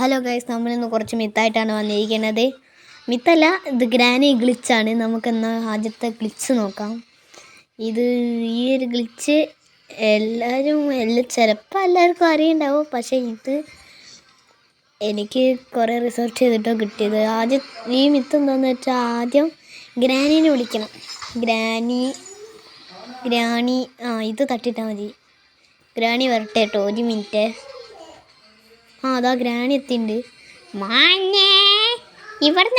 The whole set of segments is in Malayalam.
ഹലോ ഗൈസ്, നമ്മളിന്ന് കുറച്ച് മിത്തായിട്ടാണ് വന്നിരിക്കുന്നത്. മിത്തല്ല, ഇത് ഗ്രാനി ഗ്ലിച്ചാണ്. നമുക്കെന്നാൽ ആദ്യത്തെ ഗ്ലിച്ച് നോക്കാം. ഈ ഒരു ഗ്ലിച്ച് ചിലപ്പോൾ എല്ലാവർക്കും അറിയണ്ടാവും. പക്ഷേ ഇത് എനിക്ക് കുറേ റിസർച്ച് ചെയ്തിട്ടോ കിട്ടിയത്. ആദ്യം ഈ മിത്ത് എന്താണെന്ന് വെച്ചാൽ, ആദ്യം ഗ്രാനീനെ വിളിക്കണം. ഗ്രാണി ഇത് തട്ടിട്ടാൽ മതി. ഗ്രാണി വരട്ടെ കേട്ടോ, ഒരു മിനിറ്റ്. അതാ ഗ്രാണി എത്തിണ്ട്. ഇവിടെ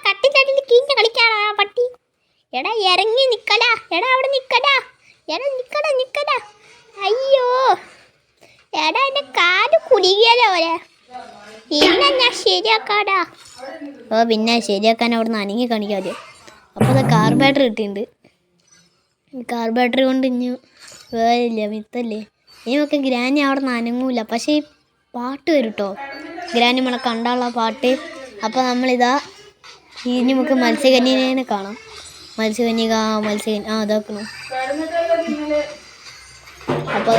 കട്ടിത്തട്ടിൽ കീഞ്ഞ കളിക്കാടാ പട്ടി. എടാ ഇറങ്ങി നിക്കടാ, എടാ അവിടെ നിക്കടാ, എടാ നിക്കടാ. അയ്യോ എടാ, എൻ്റെ കാല് കുടുങ്ങിയാലോ ഓരെ. ഇല്ല, ഞാൻ ശരിയാക്കാടാ. പിന്നെ ശരിയാക്കാൻ അവിടെ നിന്ന് അനങ്ങി കാണിക്കാതെ. അപ്പോൾ അത് കാർ ബാറ്ററി കിട്ടിയിട്ടുണ്ട്. കാർ ബാറ്ററി കൊണ്ട് ഇനി വേറില്ല, മിത്തല്ലേ. ഇനി നമുക്ക് ഗ്രാനി അവിടെ നിന്ന് അനങ്ങൂല. പക്ഷേ ഈ പാട്ട് വരും കേട്ടോ, ഗ്രാനി നമ്മളെ കണ്ടുള്ള പാട്ട്. അപ്പോൾ നമ്മളിതാ ഇനി നമുക്ക് മത്സ്യകന്യനെ കാണാം. മത്സ്യകന്യക അതാക്കണം. അപ്പോൾ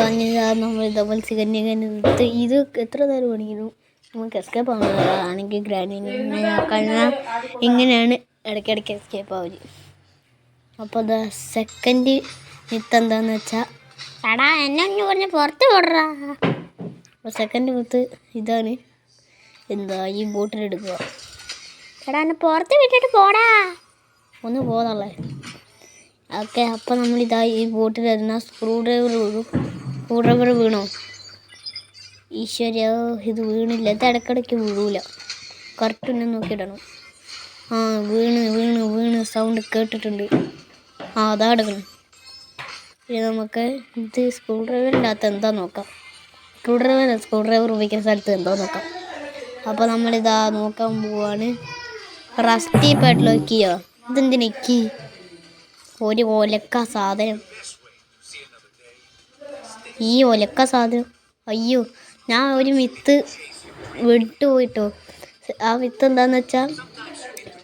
നമ്മളിതാ മത്സ്യകന്യകനെ ഇത് എത്ര നേരം വേണമെങ്കിലും നമുക്ക് എസ്കേപ്പ് ആവുന്നതാണെങ്കിൽ ഗ്രാനിനെ കഴിഞ്ഞാൽ ഇങ്ങനെയാണ് ഇടയ്ക്കിടയ്ക്ക് എസ്കേപ്പ് ആവുക. അപ്പോൾ അതാ സെക്കൻഡ് മിത്ത് എന്താണെന്ന് വെച്ചാൽ, എടാ എന്നെ ഒന്ന് പറഞ്ഞ് പുറത്ത് പോടാ. അപ്പോൾ സെക്കൻഡ് മിത്ത് ഇതാണ്. ഈ ബോട്ടിലെടുക്കുക. എടാ എന്നെ പുറത്ത് വിട്ടിട്ട് പോടാ, ഒന്ന് പോകാനുള്ളേ. ഓക്കെ, അപ്പോൾ നമ്മളിതാ ഈ ബോട്ടിലിരുന്ന സ്ക്രൂ ഡ്രൈവർ വീണോ? ഈശ്വര, ഇത് വീണില്ല. ഇത് ഇടയ്ക്കിടയ്ക്ക് വീഴൂല. കറക്റ്റ് തന്നെ നോക്കിയിടണം. വീണ് സൗണ്ട് കേട്ടിട്ടുണ്ട്. അതാ എടുക്കണം. ഇനി നമുക്ക് ഇത് സ്ക്രൂ ഡ്രൈവറിൻ്റെ അകത്ത് എന്താ നോക്കാം. സ്ക്രൂ ഡ്രൈവർ ഉപയോഗിക്കുന്ന സ്ഥലത്ത് എന്തോ നോക്കാം. അപ്പോൾ നമ്മളിതാ നോക്കാൻ പോവാണ്. റസ്റ്റി പെഡ്ലോക്കിയോ, ഇതെന്തിനൊക്കെ ഒരു ഒലക്ക സാധനം. ഈ ഒലക്ക സാധനം, അയ്യോ, ഞാൻ ഒരു മിത്ത് വിട്ടുപോയിട്ടോ. ആ മിത്ത് എന്താണെന്ന് വെച്ചാൽ,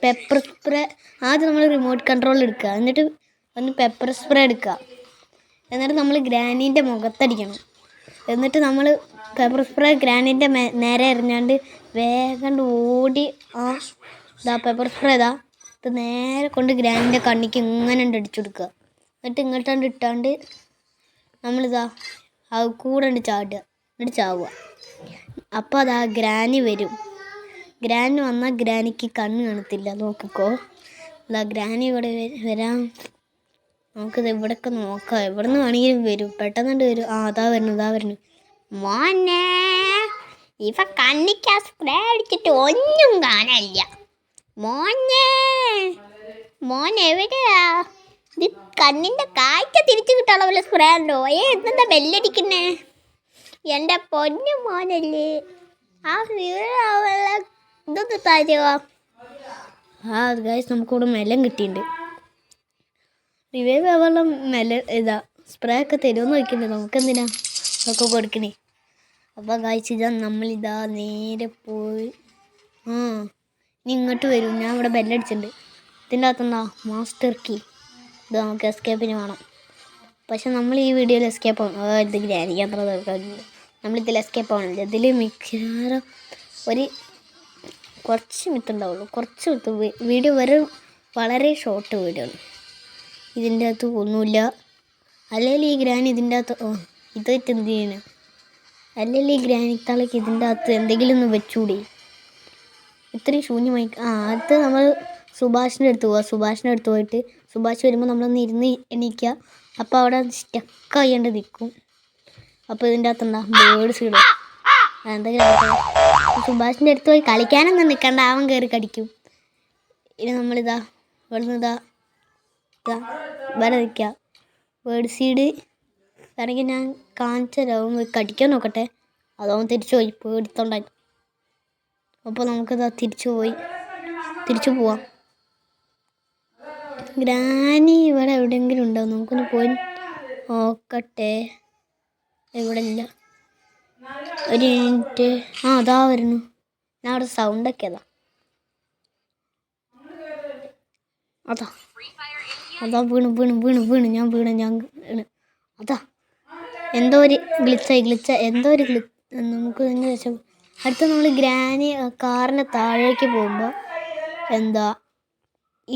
പെപ്പർ സ്പ്രേ. ആദ്യം നമ്മൾ റിമോട്ട് കൺട്രോൾ എടുക്കുക, എന്നിട്ട് പെപ്പർ സ്പ്രേ എടുക്കുക. എന്നിട്ട് നമ്മൾ ഗ്രാനീൻ്റെ മുഖത്തടിക്കണം. എന്നിട്ട് നമ്മൾ പെപ്പർ സ്പ്രേ ഗ്രാനീൻ്റെ നേരെ എറിഞ്ഞാണ്ട് വേഗം ഓടി പെപ്പർ സ്പ്രേ ഇത് നേരെ കൊണ്ട് ഗ്രാനീൻ്റെ കണ്ണിക്ക് ഇങ്ങനെ അടിച്ചു കൊടുക്കുക. എന്നിട്ട് ഇങ്ങോട്ടാണ്ട് ഇട്ടാണ്ട് നമ്മളിതാ അത് കൂടെ ചാടുക, എന്നിട്ട് ചാവുക. അപ്പോൾ അതാ ഗ്രാനി വരും. ഗ്രാനി വന്നാൽ ഗ്രാനിക്ക് കണ്ണ് കാണത്തില്ല. നോക്കിക്കോ, ഗ്രാനി ഇവിടെ വരാം. നമുക്കിത് ഇവിടെയൊക്കെ നോക്കാം. എവിടെ നിന്ന് വേണമെങ്കിലും വരും, പെട്ടെന്നുണ്ട് വരും. അതാ വരുന്നു. മോനെ, ഇവ കണ്ണിക്ക് സ്പ്രേ അടിച്ചിട്ട് ഒന്നും കാണാനില്ല. മോനെ എവിടെയാ? ഇത് കണ്ണിൻ്റെ കാഴ്ച തിരിച്ചു കിട്ടാനുള്ള വല്ല സ്പ്രേ ഉണ്ടോ? എന്താ ബെല്ലടിക്കുന്നേ? എൻ്റെ പൊന്നു മോനല്ലേ. ഇതൊന്ന് തരുമോ? ഗൈസ്, നമുക്കിവിടെ മെലം കിട്ടിയിട്ടുണ്ട്. റിവൈവ് ആവാനുള്ള സ്പ്രേ ഒക്കെ തരുമെന്ന് ചോദിക്കുന്നുണ്ട്. നമുക്കെന്തിനാ ഒക്കെ കൊടുക്കണേ? അപ്പോൾ ഗൈസ്, നമ്മളിതാ നേരെ പോയി ഇനി ഇങ്ങോട്ട് വരും. ഞാൻ ഇവിടെ ബെല്ലടിച്ചിട്ടുണ്ട്. ഇതിൻ്റെ അകത്തെന്താ മാസ്റ്റർ കീ. ഇത് നമുക്ക് എസ്കേപ്പിന് വേണം. പക്ഷെ നമ്മൾ ഈ വീഡിയോയിൽ എസ്കേപ്പ് ആവണം. ഇത് ഗ്രാനിക്ക് അത്ര നമ്മളിതിൽ എസ്കേപ്പ് ആവണില്ല. ഇതിൽ മിക്കവാറും കുറച്ച് മിത്തുണ്ടാവുള്ളൂ. കുറച്ച് മിത്ത് വീഡിയോ വളരെ ഷോർട്ട് വീഡിയോ ആണ്. ഇതിൻ്റെ അകത്ത് ഒന്നുമില്ല. അല്ലെങ്കിൽ ഈ ഗ്രാനി ഇതിൻ്റെ അകത്ത് ഇതായിട്ട് എന്ത് ചെയ്യണം? അല്ലെങ്കിൽ ഈ ഗ്രാനിത്താളേക്ക് ഇതിൻ്റെ അകത്ത് എന്തെങ്കിലും ഒന്ന് വെച്ചുകൂടി. ഇത്രയും ശൂന്യമായി. അടുത്ത് നമ്മൾ സുഭാഷിൻ്റെ അടുത്ത് പോവുക. സുഭാഷിൻ്റെ അടുത്ത് പോയിട്ട് സുഭാഷ് വരുമ്പോൾ നമ്മളൊന്ന് ഇരുന്ന് എണീക്കുക. അപ്പോൾ അവിടെ സ്റ്റക്ക് ആയണ്ട് നിൽക്കും. അപ്പോൾ ഇതിൻ്റെ അകത്ത് എന്താ ബേഡ്സ് ഇടും. എന്തെങ്കിലും സുഭാഷിൻ്റെ അടുത്ത് പോയി കളിക്കാനൊന്നും നിൽക്കണ്ട, അവൻ കയറി കടിക്കും. ഇനി നമ്മളിതാ ഇവിടുന്ന് വരെ നിൽക്കുക. ബേഡ് സീഡ് ആണെങ്കിൽ ഞാൻ കാണിച്ചരാവും. കടിക്കാൻ നോക്കട്ടെ. അതാവും തിരിച്ചു പോയി പേടിത്തോണ്ടായി. അപ്പോൾ നമുക്കിതാ തിരിച്ചു പോവാം. ഗ്രാനി ഇവിടെ എവിടെയെങ്കിലും ഉണ്ടാവും. നമുക്കൊന്ന് പോയി നോക്കട്ടെ. ഇവിടെ ഇല്ല. ഒരു മിനിറ്റ്. അതാ വരുന്നു. ഞാൻ അവിടെ സൗണ്ടൊക്കെ അതാ വീണ് ഞാൻ അതാ എന്തോ ഒരു ഗ്ലിച്ച നമുക്ക് എന്താ വെച്ചാൽ അടുത്ത നമ്മൾ ഗ്രാനി കാറിന് താഴേക്ക് പോകുമ്പോൾ എന്താ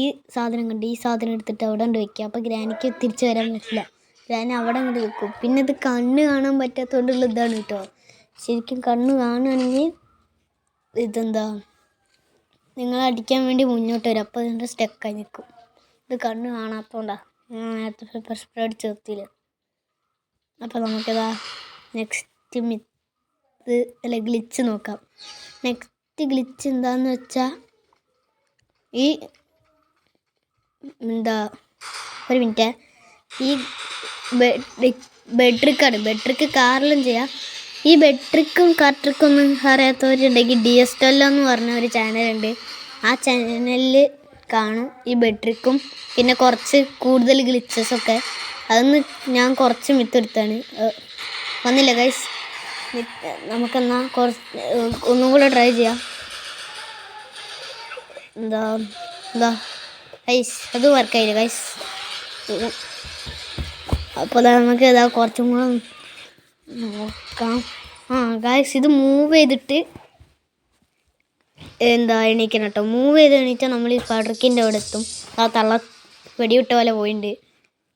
ഈ സാധനം കണ്ട് ഈ സാധനം എടുത്തിട്ട് അവിടെ കൊണ്ട് വെക്കുക. അപ്പോൾ ഗ്രാനിക്ക് തിരിച്ചു വരാൻ പറ്റില്ല. ഗ്രാനി അവിടെ അങ്ങോട്ട് വെക്കും. പിന്നെ ഇത് കണ്ണ് കാണാൻ പറ്റാത്തതുകൊണ്ടുള്ള ഇതാണ് കേട്ടോ. ശരിക്കും കണ്ണ് കാണുകയാണെങ്കിൽ ഇതെന്താ നിങ്ങൾ അടിക്കാൻ വേണ്ടി മുന്നോട്ട് വരും. അപ്പോൾ ഇതിൻ്റെ സ്റ്റക്കായി നിൽക്കും. ഇത് കണ്ണ് കാണാത്തതുകൊണ്ടാണ് ഞാൻ നേരത്തെ പെപ്പർ സ്പ്രേ അടിച്ച് നിർത്തിയില്ല. അപ്പോൾ നമുക്കിതാ നെക്സ്റ്റ് മിത്ത് അല്ല ഗ്ലിച്ച് നോക്കാം. നെക്സ്റ്റ് ഗ്ലിച്ച് എന്താണെന്ന് വെച്ചാൽ ഈ എന്താ ഒരു മിനിറ്റ്, ഈ ബെഡ് ട്രിക്കാണ്. ബെഡ് ട്രിക്ക് കാറിലും ചെയ്യാം. ഈ ബെഡ് ട്രിക്കും കാർ ട്രിക്കും ഒന്നും അറിയാത്തവരുണ്ടെങ്കിൽ DSTL എന്ന് പറഞ്ഞ ഒരു ചാനലുണ്ട്. ആ ചാനലിൽ കാണും ഈ ബെഡ് ട്രിക്കും പിന്നെ കുറച്ച് കൂടുതൽ ഗ്ലിച്ചസൊക്കെ. അതൊന്ന് ഞാൻ കുറച്ച് മിത്തെടുത്താണ്. വന്നില്ല ഗൈസ്. നമുക്കെന്നാൽ ഒന്നും കൂടെ ട്രൈ ചെയ്യാം. എന്താ ഗൈസ് അത് വർക്കായില്ല ഗൈസ്. അപ്പോൾ നമുക്ക് ഇതാ കുറച്ചും കൂടെ നോക്കാം. ഗൈസ് ഇത് മൂവ് ചെയ്തിട്ട് എണീക്കണം കേട്ടോ. മൂവ് ചെയ്ത് എണീറ്റാൽ നമ്മൾ ഈ പടർക്കിൻ്റെ അവിടെ എത്തും. ആ തള്ള വെടിവിട്ട പോലെ പോയിട്ടുണ്ട്.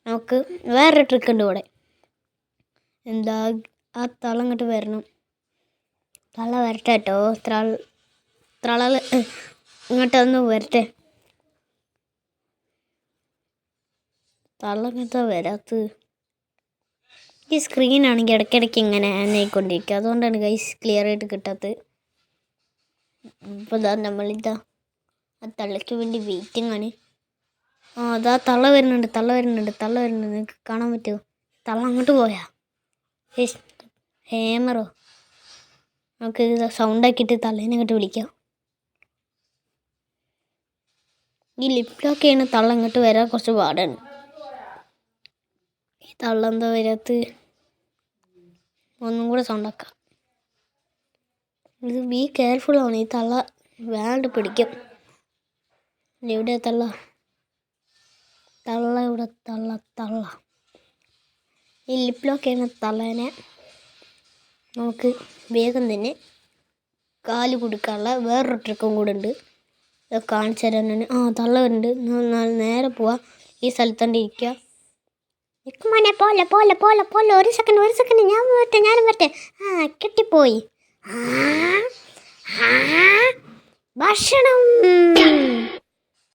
നമുക്ക് വേറൊരു ട്രിക്ക് ഉണ്ട് ഇവിടെ. ആ തള്ള ഇങ്ങോട്ട് വരണം. തള്ള വരട്ടെ കേട്ടോ. തള്ള ഇങ്ങോട്ടൊന്ന് വരട്ടെ. തള്ള ഇങ്ങനത്തെ വരാത്തത് ഈ സ്ക്രീനാണെങ്കിൽ ഇടയ്ക്കിടയ്ക്ക് ഇങ്ങനെ ആയിക്കൊണ്ടിരിക്കുക. അതുകൊണ്ടാണ് ഗൈസ് ക്ലിയർ ആയിട്ട് കിട്ടാത്തത്. ഇപ്പോൾ നമ്മളിതാ ആ തള്ളയ്ക്ക് വേണ്ടി വെയിറ്റിംഗ് ആണ്. അതാ തള്ള വരുന്നുണ്ട്. നിങ്ങൾക്ക് കാണാൻ പറ്റുമോ? തള്ള അങ്ങോട്ട് പോയാ ഹേമറോ? നമുക്ക് ഇത് സൗണ്ടാക്കിയിട്ട് തള്ളേനെ അങ്ങോട്ട് വിളിക്കാം. ഈ ലിപ് ലോക്ക് ചെയ്യണ തള്ള അങ്ങോട്ട് വരാൻ കുറച്ച് പാടാണ്. ഈ തള്ള എന്താ വരാത്ത? ഒന്നും കൂടെ സൗണ്ടാക്കാം. ഇത് ബി കെയർഫുൾ ആണ്. ഈ തള്ള വേണ്ട പിടിക്കും. എവിടെ തള്ള ഇവിടെ തള്ള ഈ ലിപ് ലോക്ക് ചെയ്യുന്ന തള്ളേനെ നമുക്ക് വേഗം തന്നെ കാല് കൊടുക്കാനുള്ള വേറൊരു ട്രിക്കും കൂടെ ഉണ്ട്. ഇത് കാണിച്ചു തരാനാണ്. തള്ള വരുന്നുണ്ട്. നേരെ പോവാ. ഈ സ്ഥലത്തണ്ട് ഇരിക്കുക. നിൽക്കുമോനെ പോലെ പോലെ പോലെ പോലെ ഒരു സെക്കൻഡ് ഞാനും വരട്ടെ. കെട്ടിപ്പോയി. ഭക്ഷണം